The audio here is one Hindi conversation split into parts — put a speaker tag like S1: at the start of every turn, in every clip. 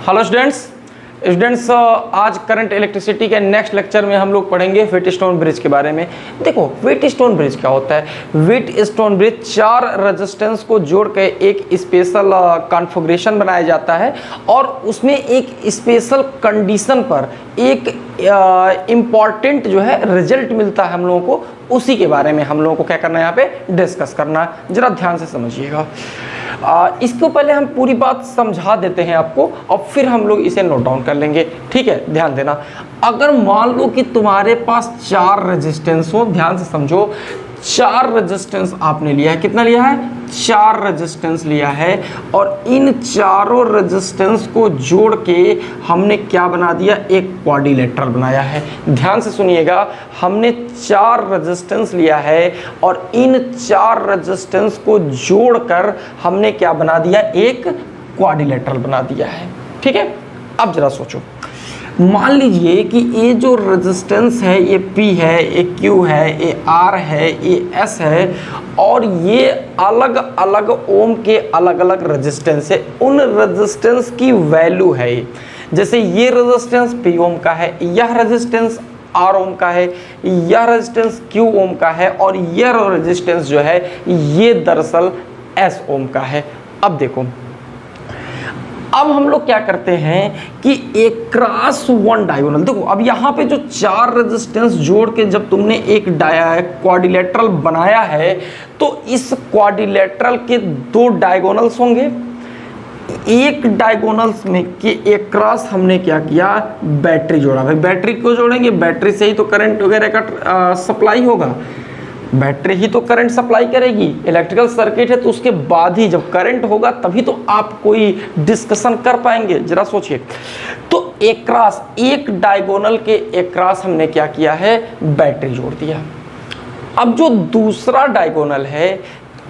S1: हेलो स्टूडेंट्स, आज करंट इलेक्ट्रिसिटी के नेक्स्ट लेक्चर में हम लोग पढ़ेंगे व्हीटस्टोन ब्रिज के बारे में। देखो व्हीटस्टोन ब्रिज क्या होता है। व्हीटस्टोन ब्रिज 4 रेजिस्टेंस को जोड़ के एक स्पेशल कॉन्फ़िगरेशन बनाया जाता है और उसमें एक स्पेशल कंडीशन पर एक इम्पॉर्टेंट जो है रिजल्ट मिलता है हम लोगों को। उसी के बारे में हम लोगों को क्या करना है, यहाँ पे डिस्कस करना है। जरा ध्यान से समझिएगा। इसको पहले हम पूरी बात समझा देते हैं आपको और फिर हम लोग इसे नोट डाउन कर लेंगे। ठीक है, ध्यान देना। अगर मान लो कि तुम्हारे पास 4 रेजिस्टेंस हो, ध्यान से समझो, 4 रेजिस्टेंस आपने लिया है। कितना लिया है? 4 रेजिस्टेंस लिया है और इन चारों रेजिस्टेंस को जोड़ के हमने क्या बना दिया, एक क्वाड्रिलेटरल बनाया है। ध्यान से सुनिएगा, हमने 4 रेजिस्टेंस लिया है और इन 4 रेजिस्टेंस को जोड़कर हमने क्या बना दिया, एक क्वाड्रिलेटरल बना दिया है। ठीक है, अब जरा सोचो, मान लीजिए कि ये जो रेजिस्टेंस है ये P है, ये Q है, ये R है, ये S है और ये अलग अलग ओम के अलग अलग रेजिस्टेंस है। उन रेजिस्टेंस की वैल्यू है, जैसे ये रेजिस्टेंस P ओम का है, यह रेजिस्टेंस R ओम का है, यह रेजिस्टेंस Q ओम का है और यह रेजिस्टेंस जो है ये दरअसल S ओम का है। अब देखो, अब हम लोग क्या करते हैं कि एक क्रॉस वन डायगोनल, देखो अब यहाँ पे जो 4 रेजिस्टेंस जोड़ के जब तुमने एक क्वाड्रिलेटरल बनाया है तो इस क्वाड्रिलेटरल के 2 डायगोनल्स होंगे। एक डायगोनल्स में के एक क्रॉस हमने क्या किया, बैटरी जोड़ा। भाई बैटरी क्यों जोड़ेंगे? बैटरी से ही तो करंट वगैरह का सप्लाई होगा, बैटरी ही तो करंट सप्लाई करेगी। इलेक्ट्रिकल सर्किट है तो उसके बाद ही जब करंट होगा तभी तो आप कोई डिस्कशन कर पाएंगे। जरा सोचिए, तो एक क्रॉस, एक डायगोनल के एक क्रॉस हमने क्या किया है, बैटरी जोड़ दिया। अब जो दूसरा डायगोनल है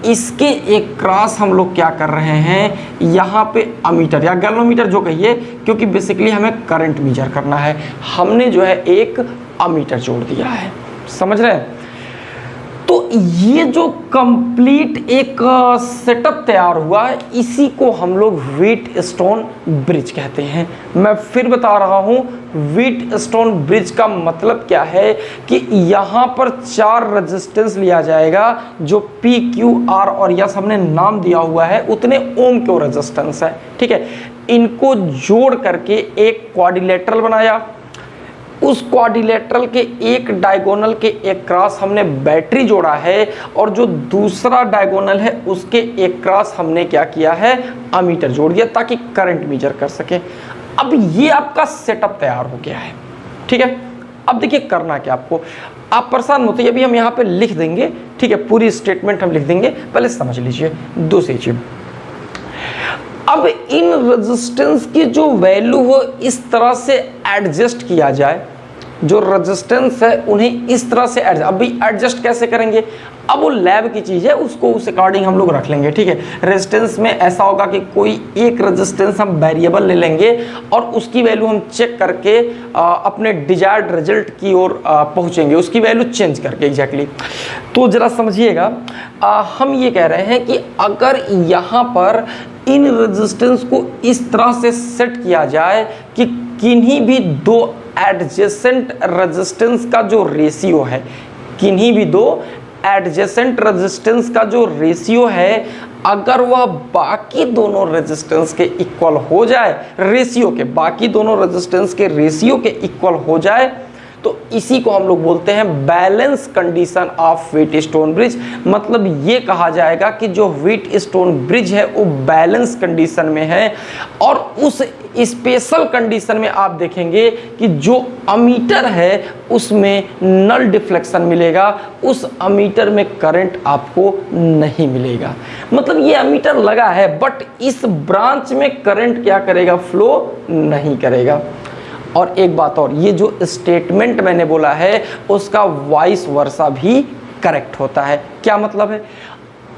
S1: इसके एक क्रॉस हम लोग क्या कर रहे हैं, यहाँ पे अमीटर या गैल्वेनोमीटर जो कहिए, क्योंकि बेसिकली हमें करंट मेजर करना है, हमने जो है एक अमीटर जोड़ दिया है। समझ रहे हैं? तो ये जो कंप्लीट एक सेटअप तैयार हुआ है इसी को हम लोग व्हीटस्टोन ब्रिज कहते हैं। मैं फिर बता रहा हूँ, व्हीटस्टोन ब्रिज का मतलब क्या है कि यहाँ पर 4 रेजिस्टेंस लिया जाएगा जो P, Q, R और यस हमने नाम दिया हुआ है, उतने ओम के रेजिस्टेंस है। ठीक है, इनको जोड़ करके एक क्वाड्रिलेटरल बनाया। उस क्वाड्रिलेटरल के एक डायगोनल के एक क्रॉस हमने बैटरी जोड़ा है और जो दूसरा डायगोनल है उसके एक क्रॉस हमने क्या किया है, अमीटर जोड़ दिया ताकि करंट मेजर कर सके। अब ये आपका सेटअप तैयार हो गया है। ठीक है, अब देखिए करना क्या आपको, आप परेशान होते, अभी हम यहाँ पे लिख देंगे। ठीक है, पूरी स्टेटमेंट हम लिख देंगे, पहले समझ लीजिए दूसरी चीज। अब इन रेजिस्टेंस की जो वैल्यू हो इस तरह से एडजस्ट किया जाए, जो रेजिस्टेंस है उन्हें इस तरह से एडजस्ट। अभी एडजस्ट कैसे करेंगे, अब वो लैब की चीज़ है, उसको उस अकॉर्डिंग हम लोग रख लेंगे। ठीक है, रेजिस्टेंस में ऐसा होगा कि कोई एक रेजिस्टेंस हम वेरिएबल ले लेंगे और उसकी वैल्यू हम चेक करके अपने डिजायर्ड रिजल्ट की ओर पहुंचेंगे, उसकी वैल्यू चेंज करके एग्जैक्टली। तो ज़रा समझिएगा, हम ये कह रहे हैं कि अगर यहाँ पर इन रेजिस्टेंस को इस तरह से सेट किया जाए कि किन्हीं भी 2 एडजेसेंट रेजिस्टेंस का जो रेशियो है, किन्हीं भी 2 एडजेसेंट रेजिस्टेंस का जो रेशियो है, अगर वह बाकी दोनों रेजिस्टेंस के इक्वल हो जाए, रेशियो के, बाकी दोनों रेजिस्टेंस के रेशियो के इक्वल हो जाए, तो इसी को हम लोग बोलते हैं balance condition of Wheatstone bridge. मतलब ये कहा जाएगा कि जो व्हीटस्टोन ब्रिज है वो बैलेंस कंडीशन में है और उस स्पेशल कंडीशन में आप देखेंगे कि जो अमीटर है उसमें नल डिफ्लेक्शन मिलेगा, उस अमीटर में करंट आपको नहीं मिलेगा। मतलब ये अमीटर लगा है बट इस ब्रांच में करंट क्या करेगा, फ्लो नहीं करेगा। और एक बात और, ये जो स्टेटमेंट मैंने बोला है उसका वाइस वर्सा भी करेक्ट होता है। क्या मतलब है,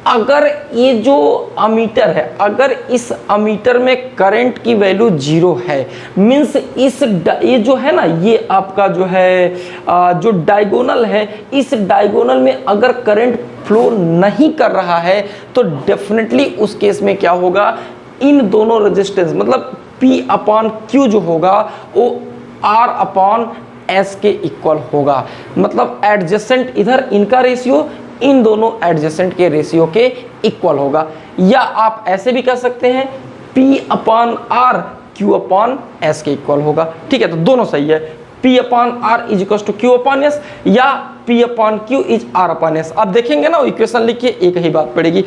S1: अगर ये जो अमीटर है, अगर इस अमीटर में करंट की वैल्यू 0 है, मीन्स ये जो है ना, ये आपका जो है जो डायगोनल है, इस डायगोनल में अगर करंट फ्लो नहीं कर रहा है तो डेफिनेटली उस केस में क्या होगा, इन दोनों रेजिस्टेंस मतलब P P अपॉन Q जो होगा वो R अपॉन S के इक्वल होगा। मतलब एडजेसेंट इधर इनका रेशियो इन दोनों एडजेसेंट के रेशियो के इक्वल होगा। या आप ऐसे भी कह सकते हैं P upon R Q upon S के इक्वल होगा। ठीक है, तो दोनों सही है। P upon R is equal to Q upon S या P upon Q is R upon S। आप देखेंगे ना, इक्वेशन लिखिए, एक ही बात पड़ेगी।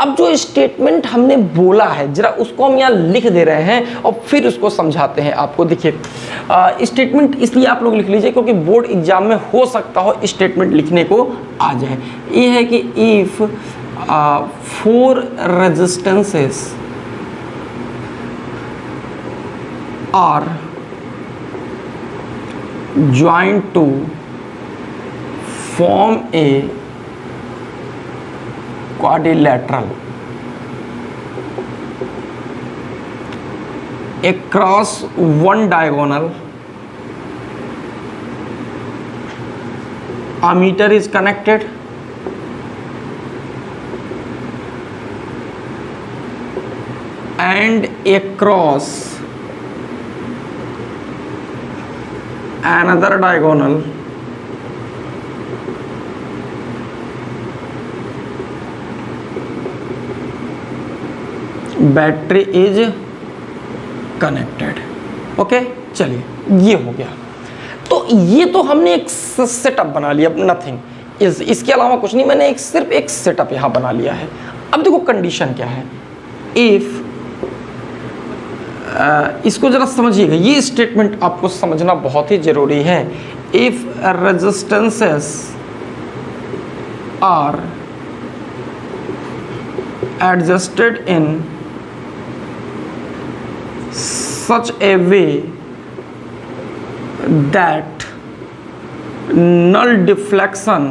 S1: अब जो स्टेटमेंट हमने बोला है जरा उसको हम यहाँ लिख दे रहे हैं और फिर उसको समझाते हैं आपको। देखिए स्टेटमेंट इसलिए आप लोग लिख लीजिए क्योंकि बोर्ड एग्जाम में हो सकता हो स्टेटमेंट लिखने को आ जाए। ये है कि if 4 resistances are joined to form a quadrilateral across one diagonal, ammeter is connected and across another diagonal battery is connected. Okay, चलिए ये हो गया। तो ये तो हमने एक सेटअप बना लिया, नथिंग इसके अलावा कुछ नहीं, मैंने सिर्फ एक सेटअप यहां बना लिया है। अब देखो कंडीशन क्या है। इफ इसको जरा समझिएगा, ये स्टेटमेंट आपको समझना बहुत ही जरूरी है। If resistances are adjusted in such a way that null deflection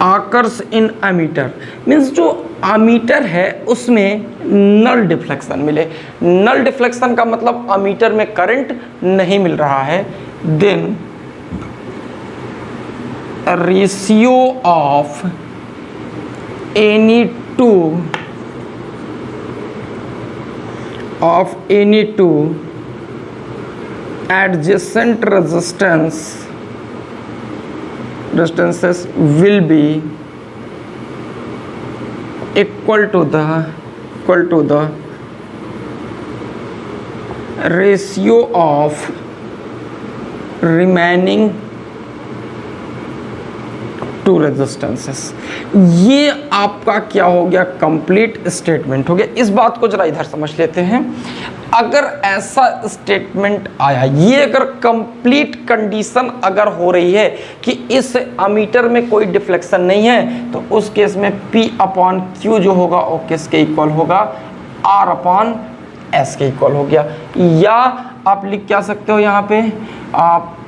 S1: occurs in ammeter, means जो अमीटर है उसमें नल डिफ्लेक्शन मिले। नल डिफ्लेक्शन का मतलब अमीटर में करंट नहीं मिल रहा है। Then ratio of any two adjacent resistances will be equal to the ratio of remaining two resistances. ये आपका क्या हो गया, कंप्लीट स्टेटमेंट हो गया। इस बात को जरा इधर समझ लेते हैं। अगर ऐसा स्टेटमेंट आया, ये अगर कंप्लीट कंडीशन अगर हो रही है कि इस अमीटर में कोई डिफ्लेक्शन नहीं है, तो उस केस में P अपॉन Q जो होगा वो किसके इक्वल होगा, R अपॉन S के इक्वल हो गया। या आप लिख क्या सकते हो यहाँ पे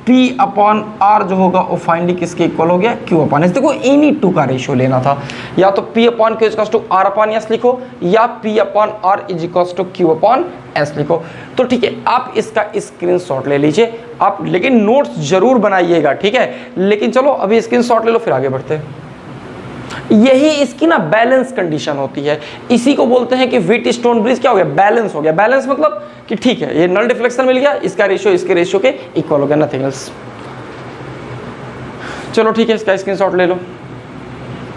S1: P अपॉन R जो होगा वो फाइनली किसके इक्वल हो गया, Q अपॉन S। देखो एनी टू का रेशियो लेना था, या तो P upon Q equals to R upon S लिखो, या P upon R is equals to Q upon S लिखो। तो ठीक है, आप इसका स्क्रीनशॉट ले लीजिए आप, लेकिन नोट्स जरूर बनाइएगा, ठीक है। लेकिन चलो अभी स्क्रीनशॉट ले लो, फिर आगे बढ़ते हैं। यही इसकी ना बैलेंस कंडीशन होती है। इसी को बोलते हैं कि व्हीट स्टोन ब्रिज क्या हो गया, बैलेंस हो गया। बैलेंस मतलब कि ठीक है, ये नल डिफ्लेक्शन मिल गया, इसका रेशियो इसके रेशियो के इक्वल हो गया, नथिंग एल्स। चलो ठीक है, इसका स्क्रीनशॉट ले लो।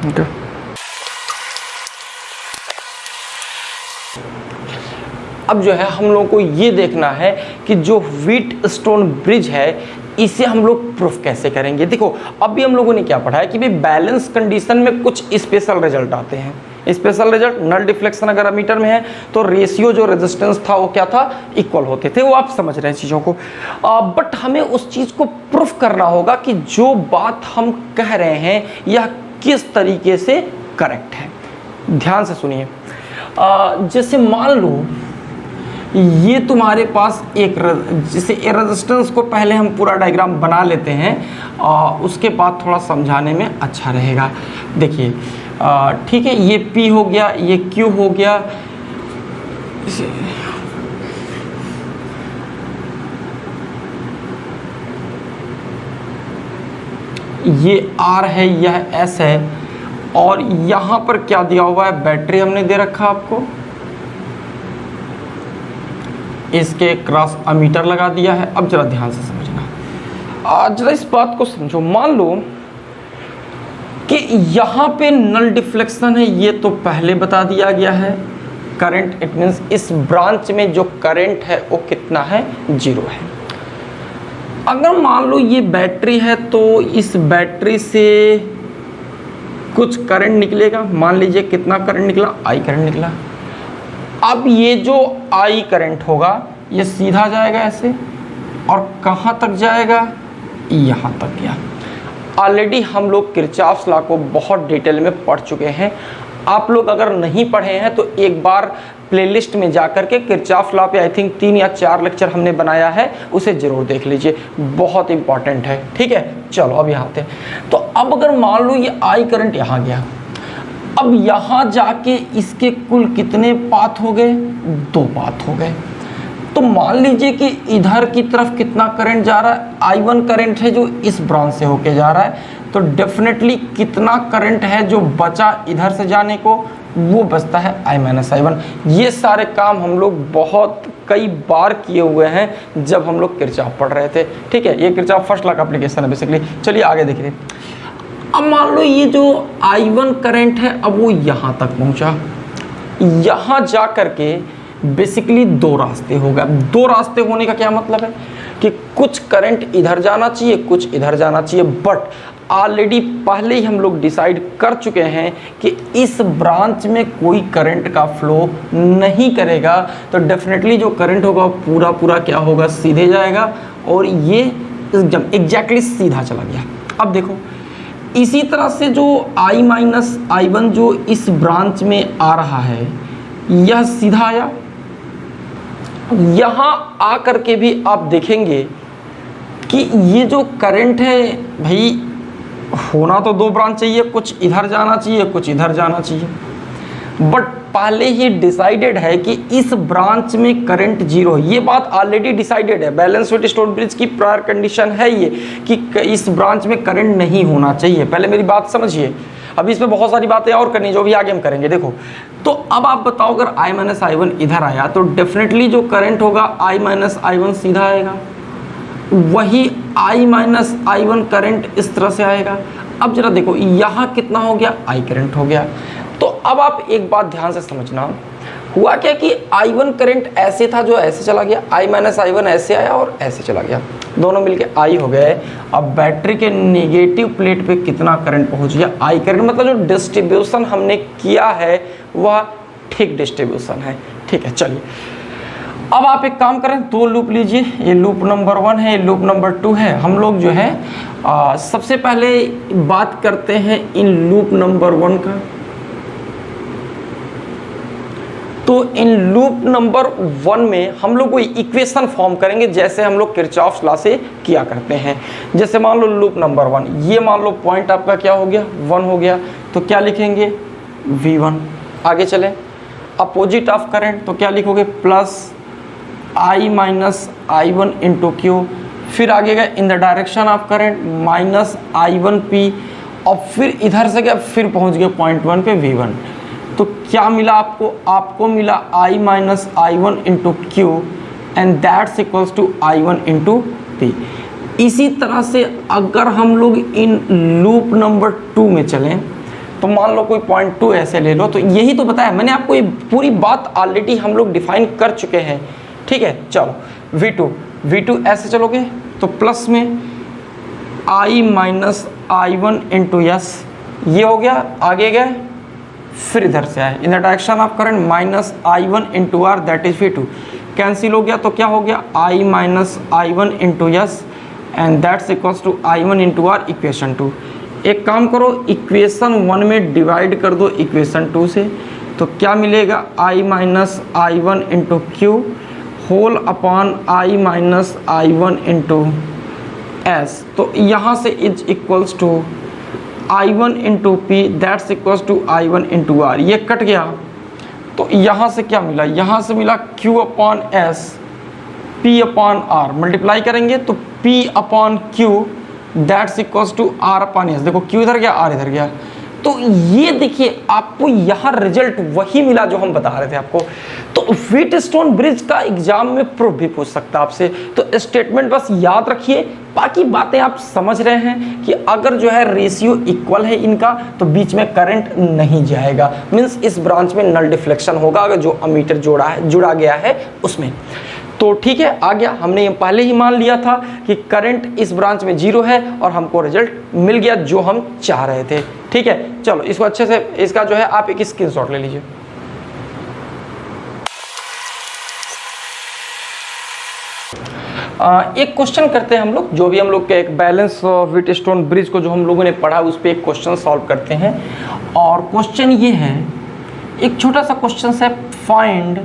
S1: okay. अब जो है हम लोगों को ये देखना है कि जो व्हीट स्टोन ब्रिज है इसे हम लोग प्रूफ कैसे करेंगे। देखो अभी हम लोगों ने क्या पढ़ा है कि भाई बैलेंस कंडीशन में कुछ स्पेशल रिजल्ट आते हैं। स्पेशल रिजल्ट, नल डिफ्लेक्शन अगर अमीटर में है तो रेशियो जो रेजिस्टेंस था वो क्या था, इक्वल होते थे। वो आप समझ रहे हैं चीज़ों को। बट हमें उस चीज़ को प्रूफ करना होगा कि जो बात हम कह रहे हैं यह किस तरीके से करेक्ट है। ध्यान से सुनिए। जैसे मान लो ये तुम्हारे पास एक जैसे रेजिस्टेंस को पहले हम पूरा डायग्राम बना लेते हैं, उसके बाद थोड़ा समझाने में अच्छा रहेगा। देखिए ठीक है, ये P हो गया, ये Q हो गया, ये R है, यह S है, और यहां पर क्या दिया हुआ है, बैटरी हमने दे रखा आपको, इसके क्रॉस अमीटर लगा दिया है। अब जरा ध्यान से समझना, जरा इस बात को समझो। मान लो कि यहां पे नल डिफ्लेक्शन है, ये तो पहले बता दिया गया है। करंट इट मींस इस ब्रांच में जो करंट है वो कितना है, 0 है। अगर मान लो ये बैटरी है तो इस बैटरी से कुछ करंट निकलेगा, मान लीजिए कितना करंट निकला, आई करंट निकला। अब ये जो आई करंट होगा ये सीधा जाएगा ऐसे, और कहाँ तक जाएगा, यहाँ तक गया। ऑलरेडी हम लोग किरचॉफ्स लॉ को बहुत डिटेल में पढ़ चुके हैं। आप लोग अगर नहीं पढ़े हैं तो एक बार प्लेलिस्ट में जाकर के किरचॉफ्स लॉ पे आई थिंक 3 या 4 लेक्चर हमने बनाया है, उसे ज़रूर देख लीजिए, बहुत इंपॉर्टेंट है। ठीक है, चलो अब यहाँ आते हैं। तो अब अगर मान लो ये आई करंट यहाँ गया, अब यहाँ जाके इसके कुल कितने पाथ हो गए, 2 पाथ हो गए। तो मान लीजिए कि इधर की तरफ कितना करंट जा रहा है, I1 करंट है जो इस ब्रांच से होके जा रहा है, तो डेफिनेटली कितना करंट है जो बचा इधर से जाने को, वो बचता है I-I1। ये सारे काम हम लोग बहुत कई बार किए हुए हैं जब हम लोग किरचॉफ पढ़ रहे थे। ठीक है, ये किरचॉफ फर्स्ट लॉ का एप्लीकेशन है बेसिकली। चलिए आगे देखिए। अब मान लो ये जो I1 करंट है अब वो यहाँ तक पहुँचा, यहाँ जा करके बेसिकली 2 रास्ते हो गए। 2 रास्ते होने का क्या मतलब है कि कुछ करंट इधर जाना चाहिए, कुछ इधर जाना चाहिए, बट ऑलरेडी पहले ही हम लोग डिसाइड कर चुके हैं कि इस ब्रांच में कोई करंट का फ्लो नहीं करेगा, तो डेफिनेटली जो करंट होगा पूरा पूरा क्या होगा, सीधे जाएगा, और ये एकदम एग्जैक्टली सीधा चला गया। अब देखो इसी तरह से जो I-I1 जो इस ब्रांच में आ रहा है, यह सीधा आया। यहाँ आकर के भी आप देखेंगे कि ये जो करंट है भाई, होना तो 2 ब्रांच चाहिए, कुछ इधर जाना चाहिए, कुछ इधर जाना चाहिए, बट पहले ही डिसाइडेड है कि इस ब्रांच में करंट 0 है। ये बात ऑलरेडी डिसाइडेड है, बैलेंस व्हीटस्टोन ब्रिज की प्रायर कंडीशन है ये कि इस ब्रांच में करंट नहीं होना चाहिए। पहले मेरी बात समझिए, अभी इसमें बहुत सारी बातें और करनी जो भी आगे हम करेंगे। देखो तो अब आप बताओ, अगर I-I1 इधर आया तो डेफिनेटली जो करंट होगा I-I1 सीधा आएगा, वही I-I1 करंट इस तरह से आएगा। अब जरा देखो यहाँ कितना हो गया, I करंट हो गया। तो अब आप एक बात ध्यान से समझना, हुआ क्या कि I1 करंट ऐसे था जो ऐसे चला गया, I-I1 ऐसे आया और ऐसे चला गया, दोनों मिलके I हो गए। अब बैटरी के नेगेटिव प्लेट पे कितना करंट पहुंच गया, I करंट। मतलब जो डिस्ट्रीब्यूशन हमने किया है वह ठीक डिस्ट्रीब्यूशन है। ठीक है, चलिए अब आप एक काम करें, 2 लूप लीजिए। ये लूप नंबर 1 है, ये लूप नंबर 2 है। हम लोग जो है सबसे पहले बात करते हैं इन लूप नंबर 1 का। तो इन लूप नंबर 1 में हम लोग कोई इक्वेशन फॉर्म करेंगे जैसे हम लोग किरचॉफ्स लॉ से किया करते हैं। जैसे मान लो लूप नंबर 1, ये मान लो पॉइंट आपका क्या हो गया, 1 हो गया, तो क्या लिखेंगे, V1। आगे चले, अपोजिट ऑफ करंट, तो क्या लिखोगे, प्लस I-I1 इंटू Q। फिर आगे गए इन the direction of current minus I1P, और फिर इधर से गया, फिर पहुंच गए पॉइंट 1 पे V1। तो क्या मिला आपको, आपको मिला I-I1 into Q and that's equals to I1 into P। इसी तरह से अगर हम लोग इन लूप नंबर 2 में चलें तो मान लो कोई पॉइंट 2 ऐसे ले लो, तो यही तो बताया मैंने आपको, ये पूरी बात ऑलरेडी हम लोग डिफाइन कर चुके हैं। ठीक है, चलो V2 ऐसे चलोगे तो प्लस में I-I1 इंटू S, ये हो गया। आगे गए फिर इधर से आए in the direction of current minus I1 into R, that is V2। Cancel हो गया तो क्या हो गया, I-I1 into S and that's equals to I1 into R, equation 2। एक काम करो, इक्वेशन 1 में डिवाइड कर दो इक्वेशन 2 से, तो क्या मिलेगा, I-I1 into Q whole upon I-I1 into S। तो यहाँ से is equals to I1 into P, that's equals to I1 into R। ये कट गया तो यहाँ से क्या मिला, यहाँ से मिला Q upon S, P upon R। Multiply करेंगे तो P upon Q that's equals to R upon S। देखो Q इधर गया, R इधर गया, तो तो ये देखिए आपको यहाँ रिजल्ट वही मिला जो हम बता रहे थे आपको। तो व्हीटस्टोन ब्रिज का एग्जाम में प्रूफ भी पूछ सकता है आपसे, तो स्टेटमेंट बस याद रखिए, बाकी बातें आप समझ रहे हैं कि अगर जो है रेशियो इक्वल है इनका तो बीच में करंट नहीं जाएगा, मीन्स इस ब्रांच में नल डिफ्लेक्शन होगा अगर जो अमीटर जुड़ा गया है उसमें। तो ठीक है, आ गया, हमने ये पहले ही मान लिया था कि करंट इस ब्रांच में 0 है और हमको रिजल्ट मिल गया जो हम चाह रहे थे। ठीक है, चलो इसको अच्छे से, इसका जो है आप एक स्क्रीनशॉट ले लीजिए। एक क्वेश्चन करते हैं हम लोग, जो भी हम लोग के एक बैलेंस व्हीटस्टोन ब्रिज को जो हम लोगों ने पढ़ा उस पर एक क्वेश्चन सॉल्व करते हैं। और क्वेश्चन ये है, एक छोटा सा क्वेश्चन है, find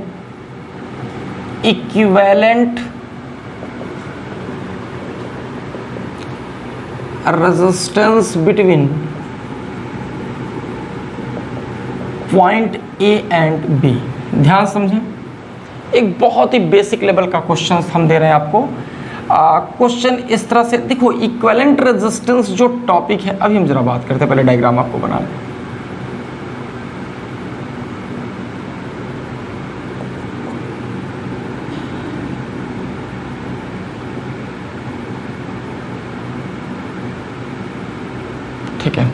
S1: equivalent resistance between point A and B. ध्यान समझें, एक बहुत ही बेसिक लेवल का क्वेश्चन हम दे रहे हैं आपको। क्वेश्चन इस तरह से देखो, इक्विवेलेंट रेजिस्टेंस जो टॉपिक है, अभी हम जरा बात करते हैं, पहले डायग्राम आपको बना लें। ठीक है,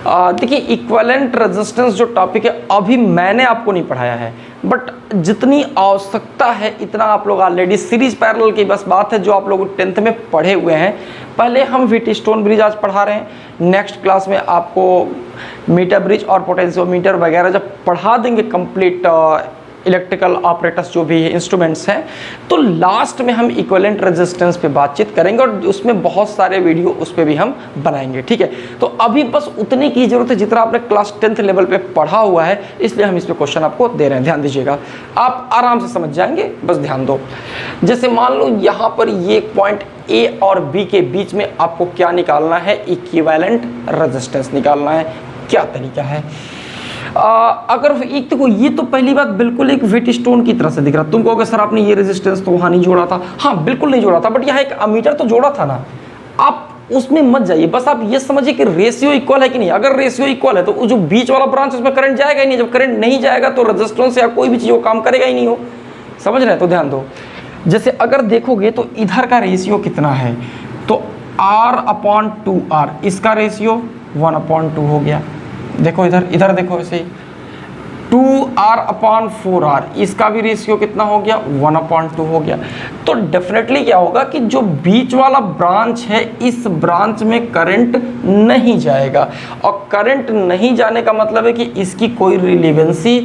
S1: देखिए इक्विवेलेंट रेजिस्टेंस जो टॉपिक है अभी मैंने आपको नहीं पढ़ाया है, बट जितनी आवश्यकता है इतना आप लोग ऑलरेडी सीरीज पैरेलल की बस बात है जो आप लोग 10th में पढ़े हुए हैं। पहले हम व्हीटस्टोन ब्रिज आज पढ़ा रहे हैं, नेक्स्ट क्लास में आपको मीटर ब्रिज और पोटेंशियोमीटर वगैरह जब पढ़ा देंगे कंप्लीट इलेक्ट्रिकल ऑपरेटर्स जो भी इंस्ट्रूमेंट्स हैं, तो लास्ट में हम इक्विवेलेंट रेजिस्टेंस पे बातचीत करेंगे और उसमें बहुत सारे वीडियो उस पर भी हम बनाएंगे। ठीक है, तो अभी बस उतने की जरूरत है जितना आपने क्लास 10th लेवल पे पढ़ा हुआ है, इसलिए हम इस पे क्वेश्चन आपको दे रहे हैं। ध्यान दीजिएगा, आप आराम से समझ जाएंगे, बस ध्यान दो। जैसे मान लो यहाँ पर ये पॉइंट ए और बी के बीच में आपको क्या निकालना है, इक्विवेलेंट रेजिस्टेंस निकालना है। क्या तरीका है, अगर एक देखो, ये तो पहली बात बिल्कुल एक व्हीटस्टोन की तरह से दिख रहा। तुम कहोगे सर आपने ये रेजिस्टेंस तो वहां नहीं जोड़ा था। हाँ बिल्कुल नहीं जोड़ा था, बट यहाँ एक अमीटर तो जोड़ा था ना, आप उसमें मत जाइए, बस आप ये समझिए कि रेशियो इक्वल है कि नहीं। अगर रेशियो इक्वल है तो जो बीच वाला ब्रांच उसमें करंट जाएगा ही नहीं, जब करंट नहीं जाएगा तो रेजिस्टेंस या कोई भी चीज वो काम करेगा ही नहीं हो। समझ रहे हैं, तो ध्यान दो। जैसे अगर देखोगे तो इधर का रेशियो कितना है, तो R/2R, इसका रेशियो 1/2 हो गया। देखो इधर देखो, ऐसे ही 2R/4R, इसका भी रेशियो कितना हो गया, 1/2 हो गया। तो डेफिनेटली क्या होगा कि जो बीच वाला ब्रांच है इस ब्रांच में करंट नहीं जाएगा, और करंट नहीं जाने का मतलब है कि इसकी कोई रिलेवेंसी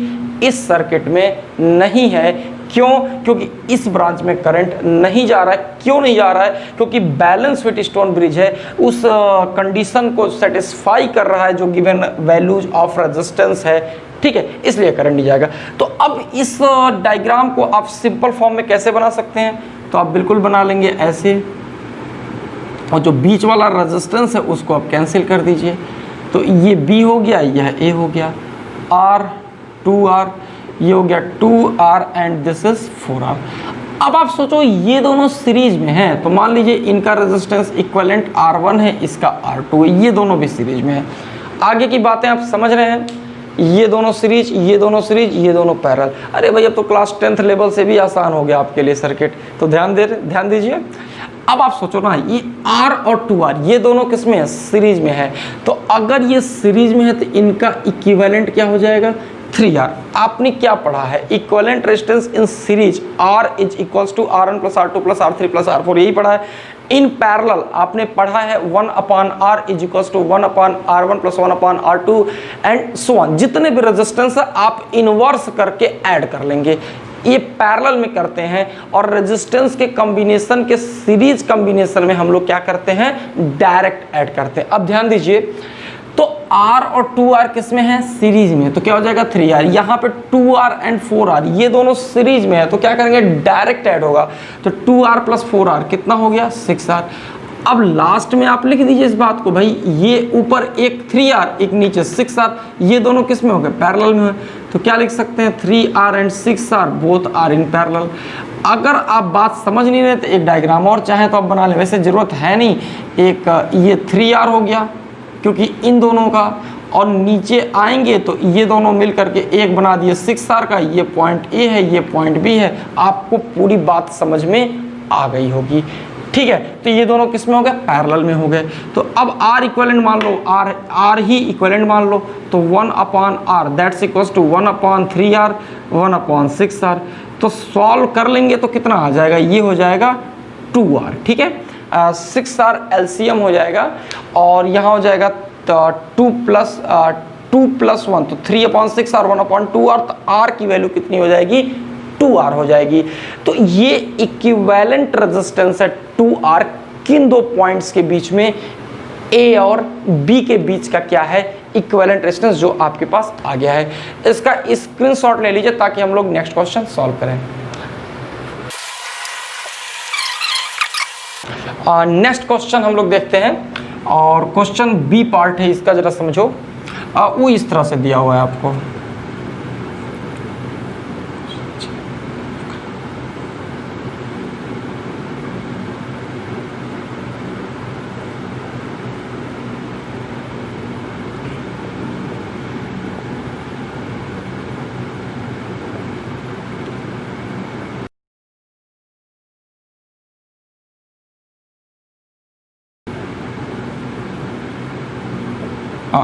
S1: इस सर्किट में नहीं है। क्यों? क्योंकि इस ब्रांच में करंट नहीं जा रहा है। क्यों नहीं जा रहा है? क्योंकि बैलेंस व्हीटस्टोन ब्रिज है, उस कंडीशन को सेटिस्फाई कर रहा है जो गिवन वैल्यूज ऑफ रेजिस्टेंस है। ठीक है, इसलिए करंट नहीं जाएगा। तो अब इस डायग्राम को आप सिंपल फॉर्म में कैसे बना सकते हैं, तो आप बिल्कुल बना लेंगे ऐसे, और जो बीच वाला रेजिस्टेंस है उसको आप कैंसिल कर दीजिए। तो ये B हो गया, यह A हो गया, R 2R, ये हो गया 2R and this is 4R। अब आप सोचो ये दोनों सीरीज में हैं, तो मान लीजिए इनका रेजिस्टेंस इक्विवेलेंट R1 है, इसका R2 है, ये दोनों भी सीरीज में है। आगे की बातें आप समझ रहे हैं, ये दोनों सीरीज, ये दोनों सीरीज, ये दोनों पैरेलल। अरे भाई अब तो क्लास 10th लेवल से भी आसान हो गया आपके लिए सर्किट, तो ध्यान दीजिए। अब आप सोचो ना, ये R और 2R ये दोनों किस में है, सीरीज में है। तो अगर ये सीरीज में है तो इनका इक्विवेलेंट क्या हो जाएगा, 3R। आपने क्या पढ़ा है, equivalent resistance in series R is equals to R1 + R2 + R3 + R4, यही पढ़ा है। इन पैरेलल आपने पढ़ा है 1/R is equals to 1/R1 + 1/R2 and so on. जितने भी रेजिस्टेंस है आप इन्वर्स करके ऐड कर लेंगे। ये पैरेलल में करते हैं, और रेजिस्टेंस के कॉम्बिनेशन के सीरीज कॉम्बिनेशन में हम लोग क्या करते हैं, डायरेक्ट ऐड करते हैं। अब ध्यान दीजिए, तो R और 2R किस में है, सीरीज में, तो क्या हो जाएगा 3R। यहाँ पे 2R एंड 4R ये दोनों सीरीज में है, तो क्या करेंगे, डायरेक्ट ऐड होगा। तो 2R + 4R कितना हो गया, 6R। अब लास्ट में आप लिख दीजिए इस बात को, भाई ये ऊपर एक 3R एक नीचे 6R, ये दोनों किस में हो गए, पैरेलल में है। तो क्या लिख सकते हैं, 3R and 6R both are in parallel. अगर आप बात समझ नहीं रहे तो एक डायग्राम और चाहे तो आप बना लें, वैसे जरूरत है नहीं। एक ये 3R हो गया क्योंकि इन दोनों का, और नीचे आएंगे तो ये दोनों मिल करके एक बना दिए 6R का। ये पॉइंट ए है, ये पॉइंट बी है। आपको पूरी बात समझ में आ गई होगी, ठीक है। तो ये दोनों किस में हो गए, पैरेलल में हो गए। तो अब R इक्विवेलेंट मान लो, R ही इक्विवेलेंट मान लो, तो 1/R that's equals to 1/3R 1/6R। तो सॉल्व कर लेंगे तो कितना आ जाएगा, ये हो जाएगा 2R, ठीक है। 6R एलसीएम हो जाएगा और यहाँ हो जाएगा 2 + 1 तो 3/6R 1/2R। तो R की वैल्यू कितनी हो जाएगी, 2R हो जाएगी। तो ये इक्विवेलेंट रेजिस्टेंस है 2R किन दो पॉइंट्स के बीच में, A और B के बीच का क्या है, इक्विवेलेंट रेजिस्टेंस, जो आपके पास आ गया है। इसका स्क्रीनशॉट ले लीजिए ताकि हम लोग नेक्स्ट क्वेश्चन सॉल्व करें। नेक्स्ट क्वेश्चन हम लोग देखते हैं और क्वेश्चन बी पार्ट है इसका, जरा समझो। वो इस तरह से दिया हुआ है आपको।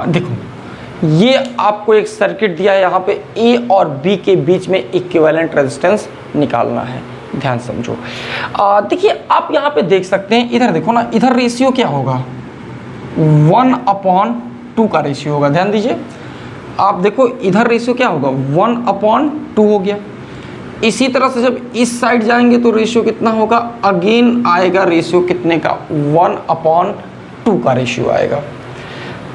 S1: देखो ये आपको एक सर्किट दिया है, यहाँ पे ए और बी के बीच में इक्विवेलेंट रेजिस्टेंस निकालना है। ध्यान समझो। देखिए आप यहाँ पे देख सकते हैं, इधर देखो ना, इधर रेशियो क्या होगा, 1/2 का रेशियो होगा। ध्यान दीजिए, आप देखो इधर रेशियो क्या होगा, 1/2 हो गया। इसी तरह से जब इस साइड जाएंगे तो रेशियो कितना होगा, अगेन आएगा रेशियो कितने का, 1/2 का रेशियो आएगा।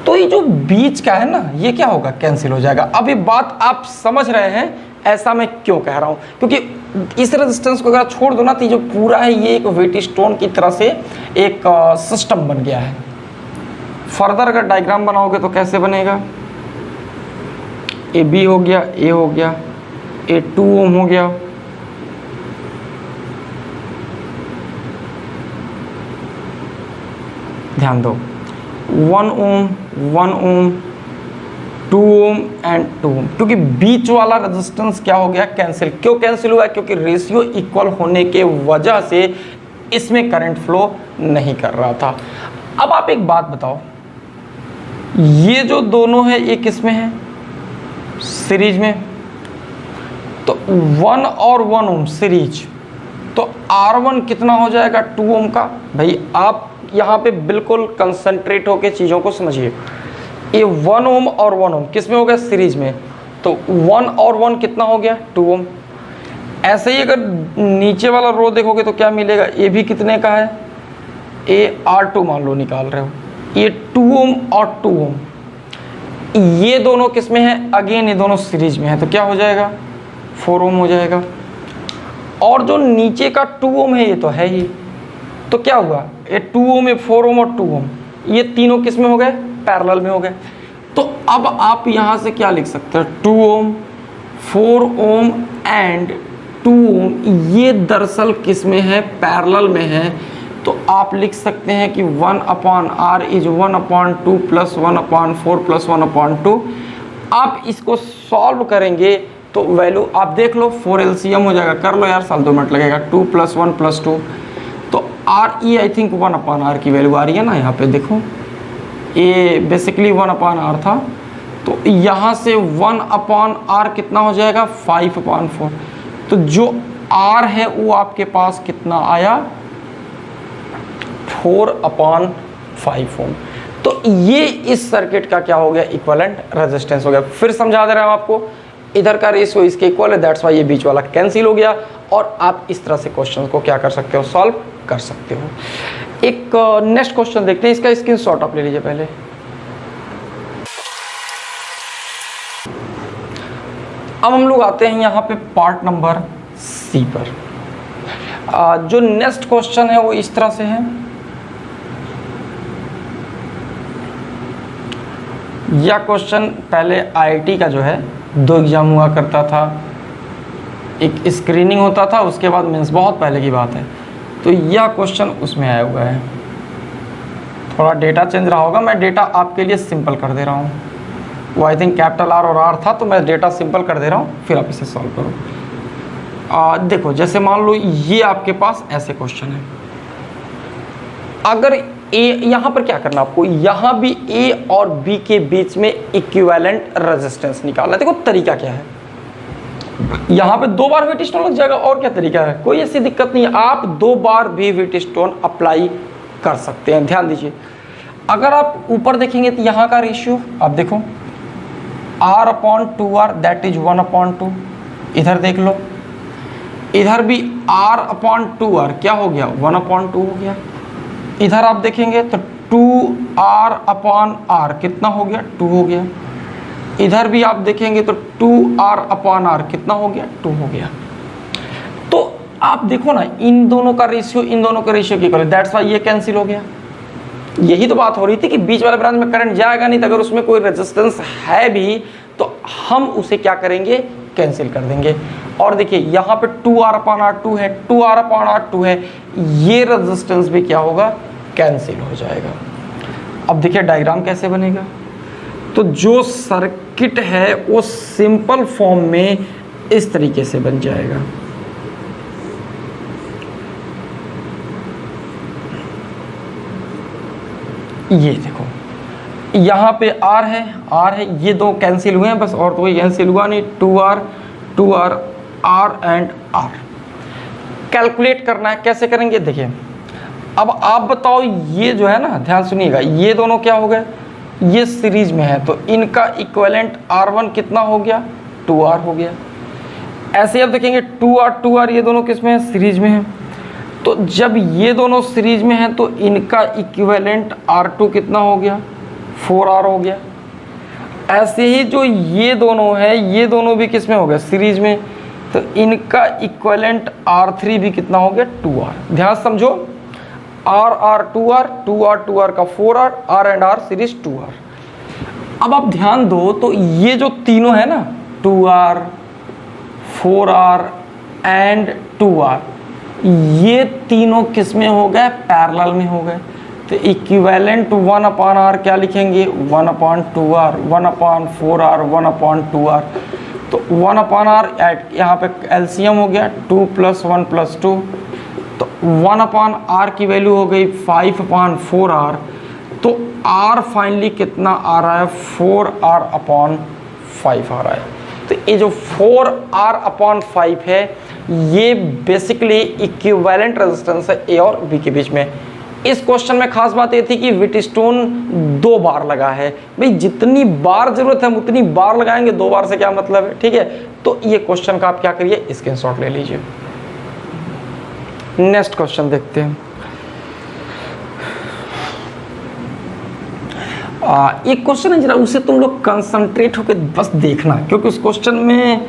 S1: तो ये जो बीच का है ना, ये क्या होगा, कैंसिल हो जाएगा। अब ये बात आप समझ रहे हैं, ऐसा मैं क्यों कह रहा हूँ, क्योंकि इस रेजिस्टेंस को अगर छोड़ दो ना तो जो पूरा है ये एक व्हीटस्टोन की तरह से एक सिस्टम बन गया है। फर्दर अगर डायग्राम बनाओगे तो कैसे बनेगा, ए बी हो गया, ए हो गया, ए 2 ओम हो गया, ध्यान दो, 1 ओम 1 ओम 2 ओम एंड 2 ओम, क्योंकि बीच वाला रेजिस्टेंस क्या हो गया, कैंसिल। क्यों कैंसिल हुआ, क्योंकि रेशियो इक्वल होने के वजह से इसमें करंट फ्लो नहीं कर रहा था। अब आप एक बात बताओ, ये जो दोनों है ये किस में है, सीरीज में। तो 1 और 1 ओम सीरीज, तो R1 कितना हो जाएगा, 2 ओम का। भाई आप यहाँ पे बिल्कुल कंसंट्रेट होकर चीज़ों को समझिए। ये 1 ओम और 1 ओम किस में हो गया, सीरीज में। तो 1 और 1 कितना हो गया, 2 ओम। ऐसे ही अगर नीचे वाला रो देखोगे तो क्या मिलेगा, ये भी कितने का है, ए R2 मान लो निकाल रहे हो, ये 2 ओम और 2 ओम, ये दोनों किस में है, अगेन ये दोनों सीरीज में है। तो क्या हो जाएगा, 4 ओम हो जाएगा। और जो नीचे का 2 ओम है ये तो है ही, तो क्या हुआ, ये 2 ओम है, 4 ओम और 2 ओम, ये तीनों किस में हो गए, पैरेलल में हो गए। तो अब आप यहाँ से क्या लिख सकते हैं, 2 ओम 4 ओम एंड 2 ओम, ये दरअसल किस में है, पैरेलल में है। तो आप लिख सकते हैं कि 1/R इज 1/2 + 1/4 + 1/2। आप इसको सॉल्व करेंगे तो वैल्यू आप देख लो, 4 LCM हो जाएगा, कर लो यार, साल 2 मिनट लगेगा। 2 + 1 + 2, तो RE आई थिंक 1/R की वैल्यू आ रही है ना, यहाँ पे देखो, ये बेसिकली 1/R था, तो यहाँ से 1/R कितना हो जाएगा, 5/4। तो जो R है वो आपके पास कितना आया, 4/5 ओम। तो ये इस सर्किट का क्या हो गया, इक्विवेलेंट रेजिस्टेंस हो गया। फिर समझा दे रहा हूँ आपको, इधर का रेशियो इसके इक्वल है, दैट्स वाई ये बीच वाला कैंसिल हो गया। और आप इस तरह से क्वेश्चन को क्या कर सकते हो, सॉल्व कर सकते हो। एक नेक्स्ट क्वेश्चन देखते हैं, इसका स्क्रीनशॉट आप ले लीजिए पहले। अब हम लोग आते हैं यहाँ पे पार्ट नंबर सी पर। जो नेक्स्ट क्वेश्चन है वो इस तरह से है, यह क्वेश्चन पहले आईआईटी का जो है 2 एग्जाम हुआ करता था, एक स्क्रीनिंग होता था, उसके बाद मेंस, बहुत पहले की बात है। तो यह क्वेश्चन उसमें आया हुआ है, थोड़ा डेटा चेंज रहा होगा, मैं डेटा आपके लिए सिंपल कर दे रहा हूँ। वो आई थिंक कैपिटल आर और आर था, तो मैं डेटा सिंपल कर दे रहा हूँ, फिर आप इसे सॉल्व करो। देखो जैसे मान लो ये आपके पास ऐसे क्वेश्चन है, अगर ए, यहाँ पर क्या करना आपको, यहाँ भी ए और बी के बीच में इक्विवेलेंट रेजिस्टेंस निकालना है। देखो तरीका क्या है, यहाँ पे 2 बार वीट स्टोन लग जाएगा, और क्या तरीका है, कोई ऐसी दिक्कत नहीं है, आप 2 बार भी वीट स्टोन अप्लाई कर सकते हैं। ध्यान दीजिए, अगर आप ऊपर देखेंगे तो यहाँ का रेशियो आप देखो R/2R दैट इज 1/2। इधर देख लो, इधर भी R/2R क्या हो गया, 1/2 हो गया। इधर आप देखेंगे तो 2R/R कितना हो गया, 2 हो गया। इधर भी आप देखेंगे तो 2R/R कितना हो गया, 2 हो गया। तो आप देखो ना, इन दोनों का रेशियो इन दोनों का रेशियो की करो, दैट्स वाई ये कैंसिल हो गया। यही तो बात हो रही थी कि बीच वाले ब्रांच में करंट जाएगा नहीं, तो अगर उसमें कोई रेजिस्टेंस है भी तो हम उसे क्या करेंगे, कैंसिल कर देंगे। और देखिए यहाँ पे 2R/R2 है, 2R/R2 है, ये रेजिस्टेंस भी क्या होगा, कैंसिल हो जाएगा। अब देखिए डायग्राम कैसे बनेगा, तो जो सर्किट है वो सिंपल फॉर्म में इस तरीके से बन जाएगा। ये देखो यहाँ पे R है, ये 2 कैंसिल हुए हैं बस, और तो कोई कैंसिल हुआ नहीं, 2R R and R। Calculate करना है, कैसे करेंगे देखिए। अब आप बताओ, ये जो है ना, ध्यान सुनिएगा, ये दोनों क्या हो गए, ये सीरीज में है, तो इनका इक्विवेलेंट R1 कितना हो गया, 2R हो गया। ऐसे आप देखेंगे 2R ये दोनों किस में है, सीरीज में है। तो जब ये दोनों सीरीज में हैं तो इनका इक्विवेलेंट R2 कितना हो गया, 4R हो गया। ऐसे ही जो ये दोनों है, ये दोनों भी किस में हो गया, सीरीज में, तो इनका इक्विवेलेंट R3 भी कितना हो गया, 2R। ध्यान समझो, R 2R का 4R, R and R series 2R। अब आप ध्यान दो, तो ये जो तीनों है ना, 2R 4R एंड 2R, ये तीनों किस में हो गए, पैरेलल में हो गए। तो इक्विवेलेंट 1/R क्या लिखेंगे, 1/2R, 1/4R, 1/2R। तो 1/R यहाँ पे एलसीएम हो गया, 2 + 1 + 2, तो 1/R की वैल्यू हो गई 5/4R। तो R फाइनली कितना आ रहा है, 4R/5 आ रहा है। तो ये जो 4R/5 है, ये बेसिकली इक्विवेलेंट रेजिस्टेंस है ए और बी के बीच में। इस क्वेश्चन में खास बात ये थी कि व्हीटस्टोन 2 बार लगा है। भाई जितनी बार जरूरत है हम उतनी बार लगाएंगे, 2 बार से क्या मतलब है, ठीक है। तो ये क्वेश्चन का आप क्या करिए, स्क्रीनशॉट ले लीजिए। नेक्स्ट क्वेश्चन देखते हैं। एक क्वेश्चन है, जरा उसे तुम लोग कंसंट्रेट होकर बस देखना, क्योंकि उस क्वेश्चन में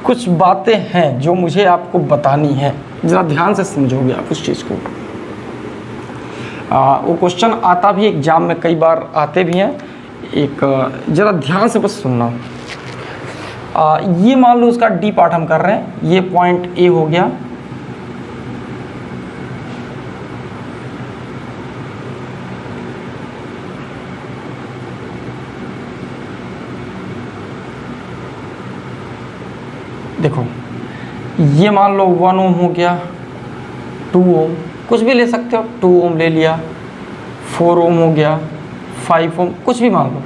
S1: कुछ बातें हैं जो मुझे आपको बतानी है, जरा ध्यान से समझोगे आप उस चीज़ को। वो क्वेश्चन आता भी एग्जाम में, कई बार आते भी हैं, एक जरा ध्यान से बस सुनना। ये मान लो उसका डी पार्ट हम कर रहे हैं, ये पॉइंट ए हो गया, देखो ये मान लो 1 ओम हो गया, 2 ओम, कुछ भी ले सकते हो, 2 ओम ले लिया, 4 ओम हो गया, 5 ओम, कुछ भी मान लो।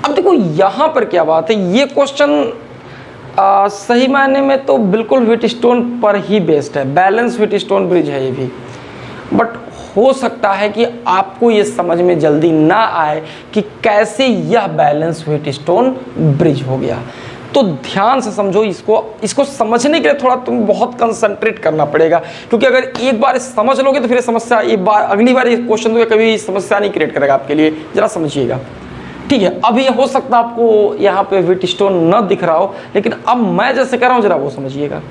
S1: अब देखो यहाँ पर क्या बात है, ये क्वेश्चन सही मायने में तो बिल्कुल व्हीटस्टोन पर ही बेस्ड है, बैलेंस व्हीटस्टोन ब्रिज है ये भी। बट हो सकता है कि आपको ये समझ में जल्दी ना आए कि कैसे यह बैलेंस व्हीटस्टोन ब्रिज हो गया। तो ध्यान से समझो इसको समझने के लिए थोड़ा तुम बहुत कंसंट्रेट करना पड़ेगा, क्योंकि अगर एक बार समझ लोगे तो फिर समस्या एक बार अगली बार ये क्वेश्चन तो कभी समस्या नहीं क्रिएट करेगा आपके लिए। जरा समझिएगा, ठीक है। अभी हो सकता है आपको यहाँ पे व्हीटस्टोन न दिख रहा हो, लेकिन अब मैं जैसे कर रहा हूँ जरा वो समझिएगा।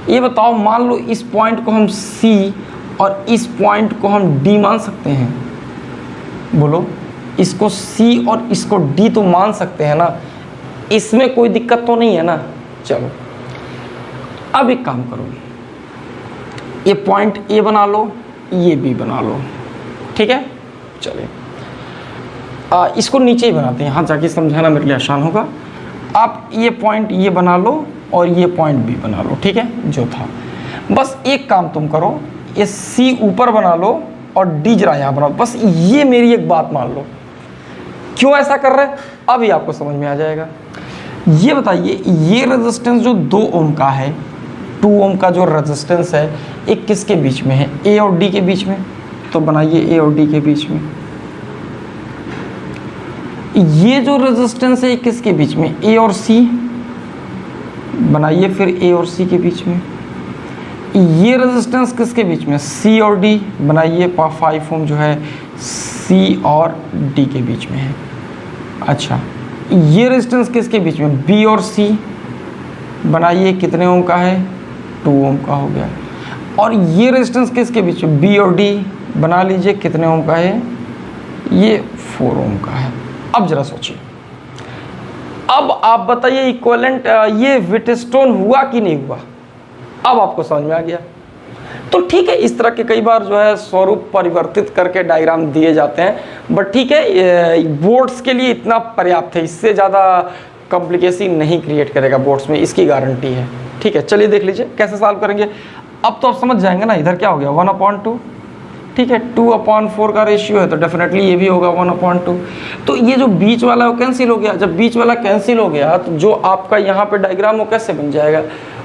S1: ये बताओ, मान लो इस पॉइंट को हम सी और इस पॉइंट को हम डी मान सकते हैं, बोलो। इसको सी और इसको डी तो मान सकते हैं ना, इसमें कोई दिक्कत तो नहीं है ना। चलो अब एक काम करो, ये पॉइंट ए बना लो, ये बी बना लो, ठीक है। चलिए इसको नीचे ही बनाते हैं, यहाँ जाके समझाना मेरे लिए आसान होगा। आप ये पॉइंट ये बना लो और ये पॉइंट भी बना लो, ठीक है, जो था। बस एक काम तुम करो, ये सी ऊपर बना लो और डी जरा यहाँ बनाओ, बस ये मेरी एक बात मान लो। क्यों ऐसा कर रहे हैं अभी आपको समझ में आ जाएगा। ये बताइए, ये रेजिस्टेंस जो 2 ओम का है, 2 ओम का जो रेजिस्टेंस है, एक किसके बीच में है? ए और डी के बीच में। तो बनाइए ए और डी के बीच में। ये जो रेजिस्टेंस है ये किसके बीच में? ए और सी। बनाइए फिर ए और सी के बीच में। ये रेजिस्टेंस किसके बीच में? सी और डी। बनाइए 5 ओम जो है सी और डी के बीच में है। अच्छा, ये रेजिस्टेंस किसके बीच में? बी और सी। बनाइए कितने ओम का है? 2 ओम का हो गया। और ये रेजिस्टेंस किसके बीच में? बी और डी। बना लीजिए कितने ओम का है? ये 4 ओम का है। अब जरा सोचिए, अब आप बताइए इक्विवेलेंट ये व्हीटस्टोन हुआ कि नहीं हुआ? अब आपको समझ में आ गया। तो ठीक है, इस तरह के कई बार जो है स्वरूप परिवर्तित करके डायग्राम दिए जाते हैं, बट ठीक है, बोर्ड्स के लिए इतना पर्याप्त है, इससे ज़्यादा कॉम्प्लिकेशन नहीं क्रिएट करेगा बोर्ड्स में, इसकी गारंटी है। ठीक है, चलिए देख लीजिए कैसे सॉल्व करेंगे। अब तो आप समझ जाएंगे ना, इधर क्या हो गया 1/2, ठीक है, 2/4 का रेशियो है तो डेफिनेटली ये भी होगा 1/2। तो ये जो बीच वाला वो कैंसिल हो गया। जब बीच वाला कैंसिल हो गया तो जो आपका यहाँ पे डायग्राम वो कैसे बन जाएगा?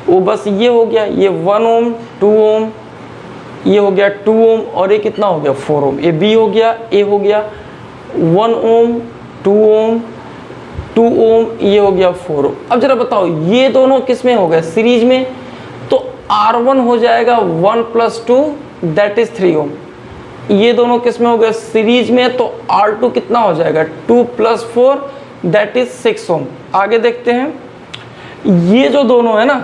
S1: वो बस ये हो गया, ये 1 ओम 2 ओम, ये हो गया 2 ओम और ये कितना हो गया 4 ओम। ये बी हो गया, ए हो गया 1 ओम 2 ओम 2 ओम, ये हो गया 4 ओम। अब जरा बताओ ये दोनों किस में हो गए? सीरीज में। तो R1 हो जाएगा 1 + 2 दैट इज 3 ओम। ये दोनों किस में हो गए? सीरीज में। तो R2 कितना हो जाएगा? 2 + 4 दैट इज 6 ओम। आगे देखते हैं, ये जो दोनों है ना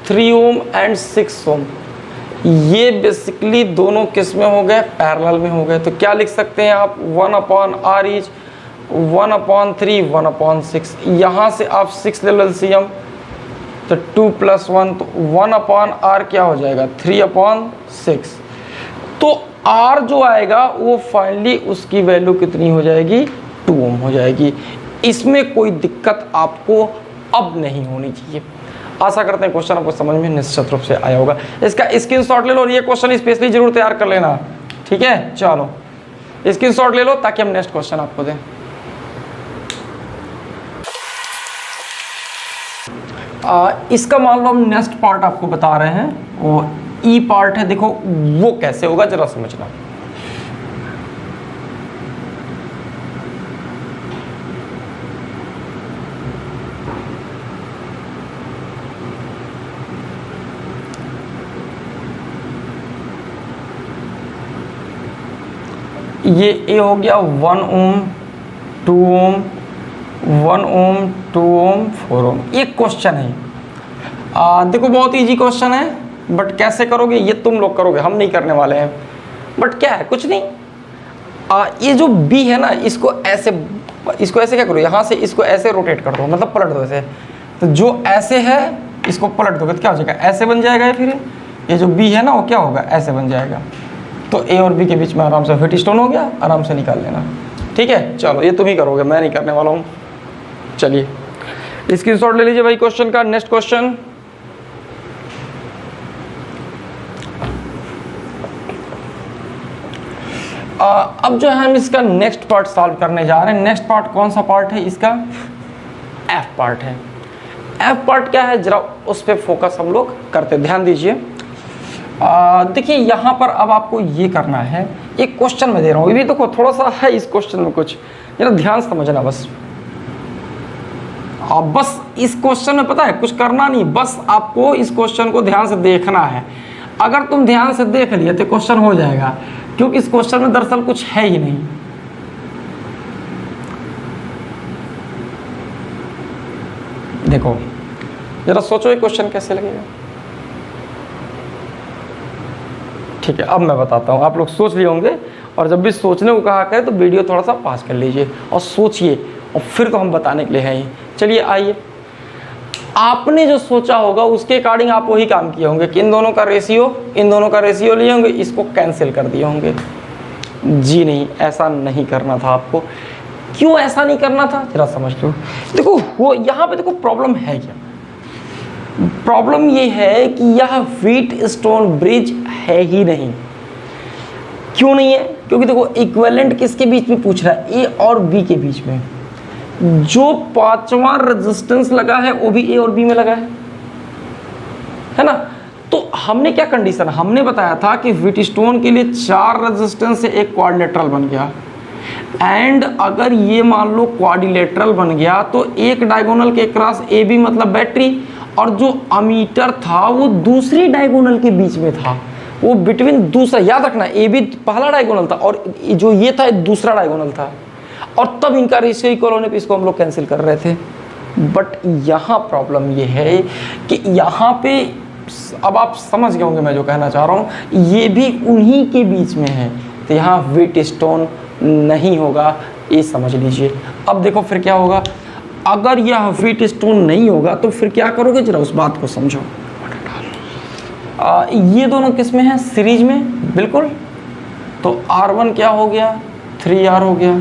S1: 3 ओम एंड 6 ओम, ये बेसिकली दोनों किस में हो गए? पैरेलल में हो गए। तो क्या लिख सकते हैं आप? 1/r is 1/3 1/6। यहाँ से आप 6 ले लो एलसीएम, तो 2 + 1 तो 1/r क्या हो जाएगा? 3/6। तो r जो आएगा वो फाइनली उसकी वैल्यू कितनी हो जाएगी? 2 ओम हो जाएगी। इसमें कोई दिक्कत आपको अब नहीं होनी चाहिए। आशा करते हैं क्वेश्चन आपको समझ में निश्चित रूप से आया होगा। इसका स्क्रीनशॉट ले लो और ये क्वेश्चन स्पेशली जरूर तैयार कर लेना, ठीक है। चलो स्क्रीनशॉट ले लो ताकि हम नेक्स्ट क्वेश्चन आपको दें। इसका मान लो हम नेक्स्ट पार्ट आपको बता रहे हैं, वो ई पार्ट है। देखो वो कैसे होगा जरा समझना। ये ए हो गया 1 ओम 2 ओम 1 ओम 2 ओम 4 ओम। ये क्वेश्चन है, देखो बहुत इजी क्वेश्चन है, बट कैसे करोगे ये तुम लोग करोगे, हम नहीं करने वाले हैं। बट क्या है, कुछ नहीं, ये जो बी है ना इसको ऐसे क्या करो, यहाँ से इसको ऐसे रोटेट कर दो, मतलब पलट दो ऐसे। तो जो ऐसे है इसको पलट दोगे तो क्या हो जाएगा? ऐसे बन जाएगा। या फिर ये जो बी है ना वो क्या होगा? ऐसे बन जाएगा। तो ए और बी के बीच में आराम से व्हीटस्टोन हो गया, आराम से निकाल लेना, ठीक है। चलो ये तुम ही करोगे, मैं नहीं करने वाला हूँ। चलिए स्क्रीनशॉट ले लीजिए भाई क्वेश्चन का। नेक्स्ट क्वेश्चन, अब जो है हम इसका नेक्स्ट पार्ट सॉल्व करने जा रहे हैं। नेक्स्ट पार्ट कौन सा पार्ट है इसका? एफ पार्ट है। एफ पार्ट क्या है जरा उस पर फोकस हम लोग करते, ध्यान दीजिए। देखिए यहाँ पर अब आपको ये करना है, एक क्वेश्चन मैं दे रहा हूँ, ये भी देखो थोड़ा सा है इस क्वेश्चन में कुछ, जरा ध्यान से समझना बस। बस इस क्वेश्चन में पता है कुछ करना नहीं, बस आपको इस क्वेश्चन को ध्यान से देखना है। अगर तुम ध्यान से देख लिए तो क्वेश्चन हो जाएगा, क्योंकि इस क्वेश्चन में दरअसल कुछ है ही नहीं। देखो जरा सोचो ये क्वेश्चन कैसे लगेगा। ठीक है, अब मैं बताता हूँ, आप लोग सोच लिए होंगे, और जब भी सोचने को कहा करें तो वीडियो थोड़ा सा पास कर लीजिए और सोचिए, और फिर तो हम बताने के लिए हैं ही। चलिए आइए, आपने जो सोचा होगा उसके अकॉर्डिंग आप वही काम किए होंगे कि इन दोनों का रेशियो लिए होंगे, इसको कैंसिल कर दिए होंगे। जी नहीं, ऐसा नहीं करना था आपको। क्यों ऐसा नहीं करना था, जरा समझ लो। देखो वो यहाँ पे देखो प्रॉब्लम है क्या, प्रॉब्लम ये है कि यह व्हीटस्टोन ब्रिज है ही नहीं। क्यों नहीं है, क्योंकि देखो इक्विवेलेंट किसके बीच में पूछ रहा है, ए और बी के बीच में। जो पांचवा रेजिस्टेंस लगा है वो भी ए और बी में लगा है ना। तो हमने क्या कंडीशन, हमने बताया था कि व्हीटस्टोन के लिए 4 रेजिस्टेंस से एक क्वाड्रिलेटरल बन गया, एंड अगर ये मान लो क्वाड्रिलेटरल बन गया तो एक डायगोनल के क्रॉस ए बी मतलब बैटरी, और जो अमीटर था वो दूसरी डायगोनल के बीच में था, वो बिटवीन दूसरा, याद रखना ए बी पहला डायगोनल था और जो ये था दूसरा डायगोनल था, और तब इनका रेशियो इक्वल होने पे इसको हम लोग कैंसिल कर रहे थे। बट यहाँ प्रॉब्लम ये है कि यहाँ पे, अब आप समझ गए होंगे मैं जो कहना चाह रहा हूँ, ये भी उन्हीं के बीच में है, तो यहाँ व्हीटस्टोन नहीं होगा, ये समझ लीजिए। अब देखो फिर क्या होगा, अगर यह व्हीटस्टोन नहीं होगा तो फिर क्या करोगे, जरा उस बात को समझो। ये दोनों किस में हैं, सीरीज में, बिल्कुल। तो R1 क्या हो गया, 3R हो गया।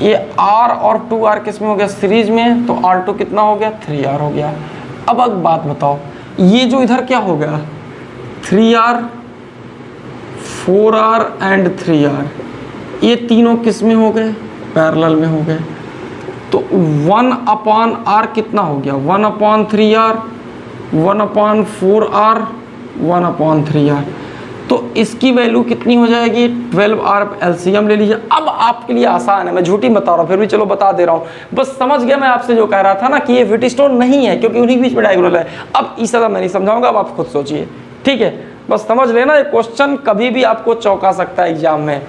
S1: ये R और 2R किस में हो गया, सीरीज में, तो R2 कितना हो गया, 3R हो गया। अब एक बात बताओ, ये जो इधर क्या हो गया, 3R 4R एंड 3R, ये तीनों किस में हो गए, पैरेलल में हो गए। तो 1/R कितना हो गया, 1/3R, 1/4R, 1/3R। तो इसकी वैल्यू कितनी हो जाएगी, 12R। एलसीएम ले लीजिए। अब आपके लिए आसान है, मैं झूठी बता रहा हूँ, फिर भी चलो बता दे रहा हूँ, बस समझ गया मैं आपसे जो कह रहा था ना कि ये व्हीटस्टोन नहीं है क्योंकि उन्हीं के बीच में डायगोनल है। अब इस तरह मैं नहीं समझाऊंगा, अब आप खुद सोचिए, ठीक है। बस समझ लेना, ये क्वेश्चन कभी भी आपको चौंका सकता है एग्जाम में,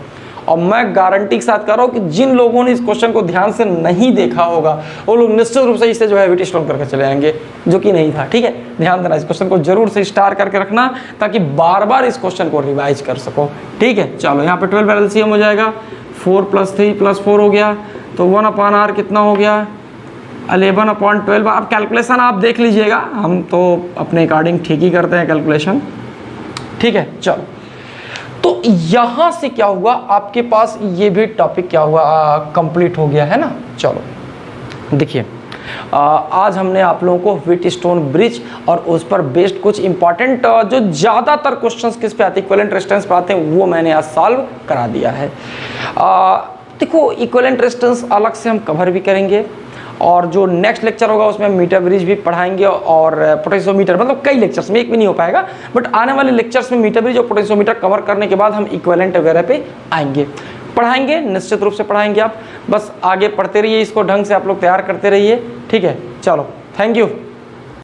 S1: और मैं गारंटी के साथ कह रहा हूँ कि जिन लोगों ने इस क्वेश्चन को ध्यान से नहीं देखा होगा वो लोग निश्चित रूप से इसे जो है व्हीटस्टोन करके चले आएंगे, जो कि नहीं था, ठीक है। ध्यान देना, इस क्वेश्चन को जरूर से स्टार करके रखना ताकि बार बार इस क्वेश्चन को रिवाइज कर सको, ठीक है। चलो यहाँ पे 12 एलसीएम हो जाएगा, 4 + 3 + 4 हो गया, तो 1/R कितना हो गया, 11/12। अब कैलकुलेशन आप देख लीजिएगा, हम तो अपने अकॉर्डिंग ठीक ही करते हैं कैलकुलेशन, ठीक है। चलो, तो यहाँ से क्या हुआ, आपके पास ये भी टॉपिक क्या हुआ, कंप्लीट हो गया है ना। चलो देखिए, आज हमने आप लोगों को व्हीटस्टोन ब्रिज और उस पर बेस्ड कुछ इंपॉर्टेंट जो ज़्यादातर क्वेश्चंस किस पे आते हैं, इक्विवेलेंट रेजिस्टेंस पे आते हैं, वो मैंने आज सॉल्व करा दिया है। देखो इक्विवेलेंट रेजिस्टेंस अलग से हम कवर भी करेंगे, और जो नेक्स्ट लेक्चर होगा उसमें मीटर ब्रिज भी पढ़ाएंगे और पोटेंशियोमीटर, मतलब कई लेक्चर्स में, एक भी नहीं हो पाएगा, बट आने वाले लेक्चर्स में मीटर ब्रिज और पोटेंशियोमीटर कवर करने के बाद हम इक्विवेलेंट वगैरह पे आएंगे, पढ़ाएंगे, निश्चित रूप से पढ़ाएंगे। आप बस आगे पढ़ते रहिए, इसको ढंग से आप लोग तैयार करते रहिए, ठीक है। चलो, थैंक यू।